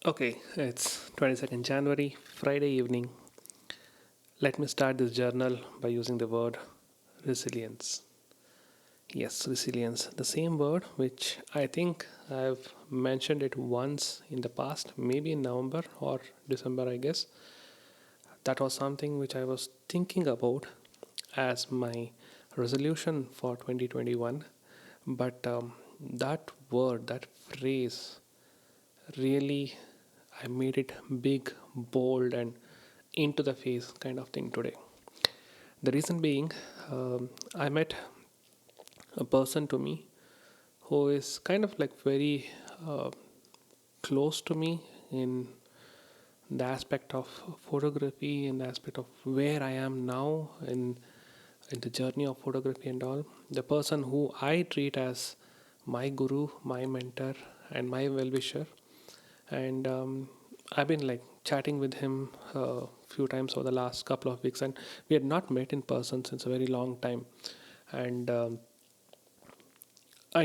Okay, it's 22nd January, Friday evening. Let me start this journal by using the word resilience. Yes, resilience. The same word which I think I've mentioned it once in the past, maybe in November or December, I guess. That was something which I was thinking about as my resolution for 2021. But that word, that phrase, really I made it big, bold, and into the face kind of thing today. The reason being, I met a person to me who is kind of like very uh, close to me in the aspect of photography, in the aspect of where I am now in the journey of photography and all. The person who I treat as my guru, my mentor, and my well wisher. And I've been like chatting with him a few times over the last couple of weeks, and we had not met in person since a very long time. And I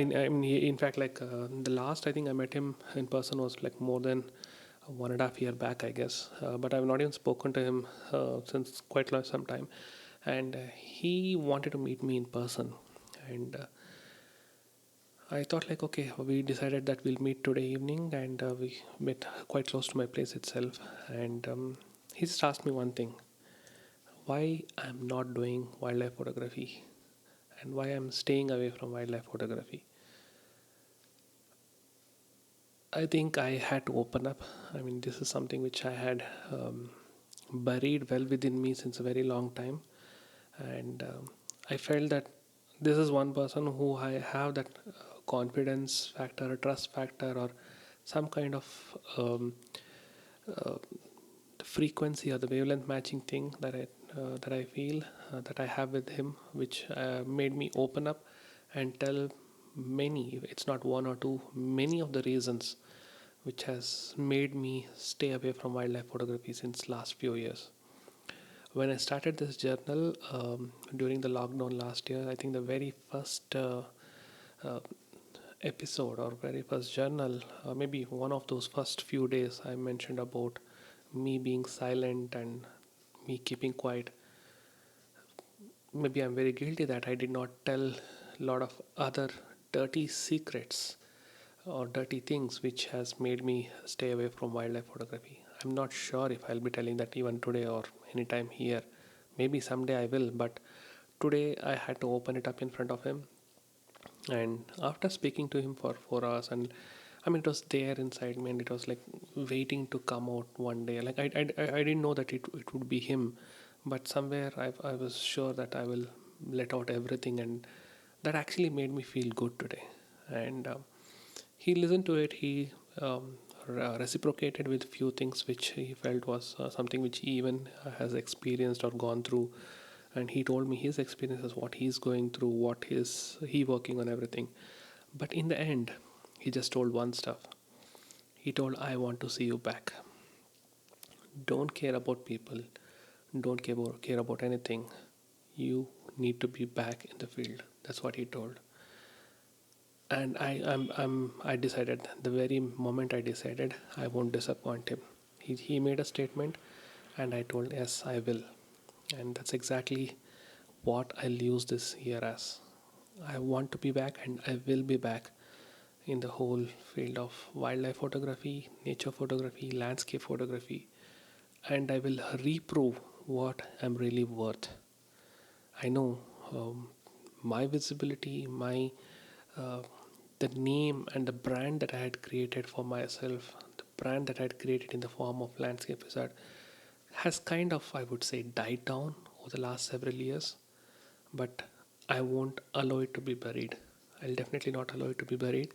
mean, in fact, like the last I think I met him in person was like more than 1.5 year back, I guess. But I've not even spoken to him since quite some time, and he wanted to meet me in person, and I thought like okay, we decided that we'll meet today evening, and we met quite close to my place itself, and he just asked me one thing: why I'm not doing wildlife photography, and why I'm staying away from wildlife photography. I think I had to open up. I mean, this is something which I had buried well within me since a very long time, and I felt that this is one person who I have that confidence factor, trust factor, or some kind of uh, the frequency or the wavelength matching thing that I feel that I have with him, which made me open up and tell many. It's not one or two, many of the reasons which has made me stay away from wildlife photography since last few years. When I started this journal during the lockdown last year, I think the very first uh, episode or very first journal, maybe one of those first few days, I mentioned about me being silent and me keeping quiet. Maybe I'm very guilty that I did not tell a lot of other dirty secrets or dirty things which has made me stay away from wildlife photography. I'm not sure if I'll be telling that even today or anytime here. Maybe someday I will, but today I had to open it up in front of him. And after speaking to him for 4 hours, and I mean, it was there inside me, and it was like waiting to come out one day. Like I didn't know that it would be him, but somewhere I was sure that I will let out everything, and that actually made me feel good today. And he listened to it. He reciprocated with few things which he felt was something which he even has experienced or gone through, and he told me his experiences, what he's going through, what is he working on, everything. But in the end, he just told one stuff. He told, I want to see you back. Don't care about people, don't care about anything. You need to be back in the field. That's what he told. And I decided the very moment I decided I won't disappoint him. He made a statement, and I told yes I will, and that's exactly what I'll use this year as. I want to be back, and I will be back in the whole field of wildlife photography, nature photography, landscape photography, and I will reprove what I'm really worth. I know my visibility, my uh, the name and the brand that I had created for myself, the brand that I had created in the form of Landscape Wizard, has kind of, I would say, died down over the last several years. But I won't allow it to be buried. I'll definitely not allow it to be buried,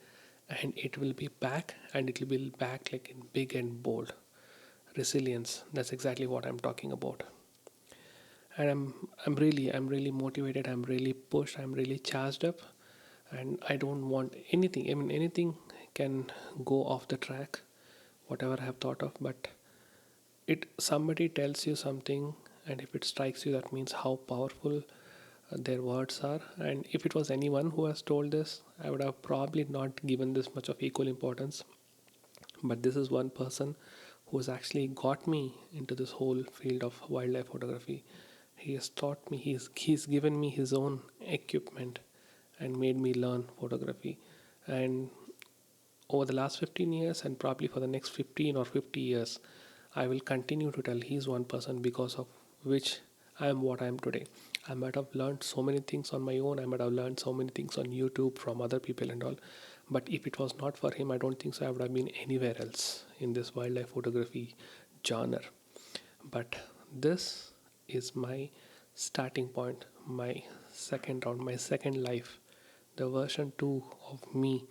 and it will be back, and it will be back like in big and bold. Resilience. That's exactly what I'm talking about. And I'm really motivated. I'm really pushed. I'm really charged up, and I don't want anything. I mean, anything can go off the track, whatever I have thought of. But it somebody tells you something, and if it strikes you, that means how powerful their words are. And if it was anyone who has told this, I would have probably not given this much of equal importance. But this is one person who's actually got me into this whole field of wildlife photography. He has taught me, he's given me his own equipment and made me learn photography. And over the last 15 years, and probably for the next 15 or 50 years, I will continue to tell he's one person because of which I am what I am today. I might have learned so many things on my own, I might have learned so many things on YouTube from other people and all. But if it was not for him, I don't think so I would have been anywhere else in this wildlife photography genre. But this is my starting point, my second round, my second life. The version 2 of me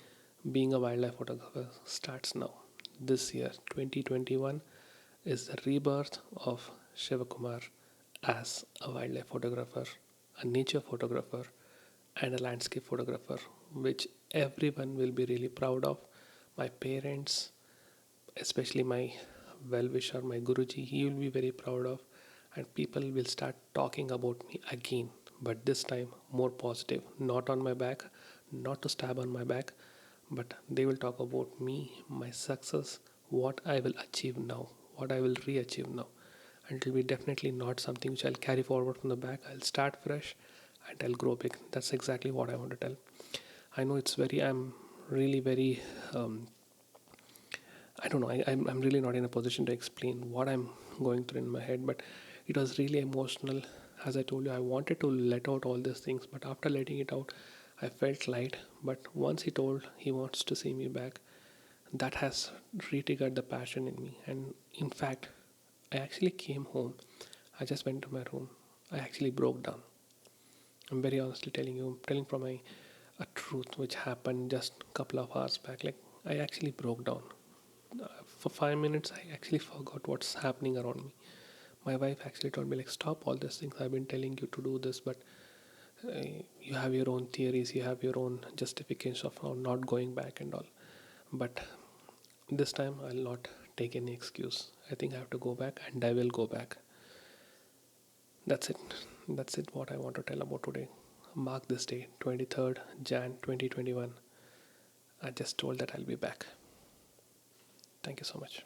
being a wildlife photographer starts now. This year, 2021, is the rebirth of Shivakumar as a wildlife photographer, a nature photographer, and a landscape photographer, which everyone will be really proud of. My parents, especially my well wisher, my Guruji, he will be very proud of, and people will start talking about me again, but this time more positive, not on my back, not to stab on my back, but they will talk about me, my success, what I will achieve now, what I will re achieve now. And it will be definitely not something which I'll carry forward from the back. I'll start fresh and I'll grow big. That's exactly what I want to tell. I know I'm really very I don't know. I'm really not in a position to explain what I'm going through in my head, but it was really emotional. As I told you, I wanted to let out all these things, but after letting it out, I felt light. But once he told he wants to see me back, that has re-triggered the passion in me. And in fact, I actually came home. I just went to my room. I actually broke down. I'm very honestly telling you, I'm telling from a truth which happened just a couple of hours back. Like, I actually broke down. For 5 minutes, I actually forgot what's happening around me. My wife actually told me, like, stop all these things. I've been telling you to do this, but uh, you have your own theories, you have your own justifications of not going back and all. But this time, I'll not take any excuse. I think I have to go back, and I will go back. That's it. That's it. What I want to tell about today. Mark this day, 23rd Jan 2021. I just told that I'll be back. Thank you so much.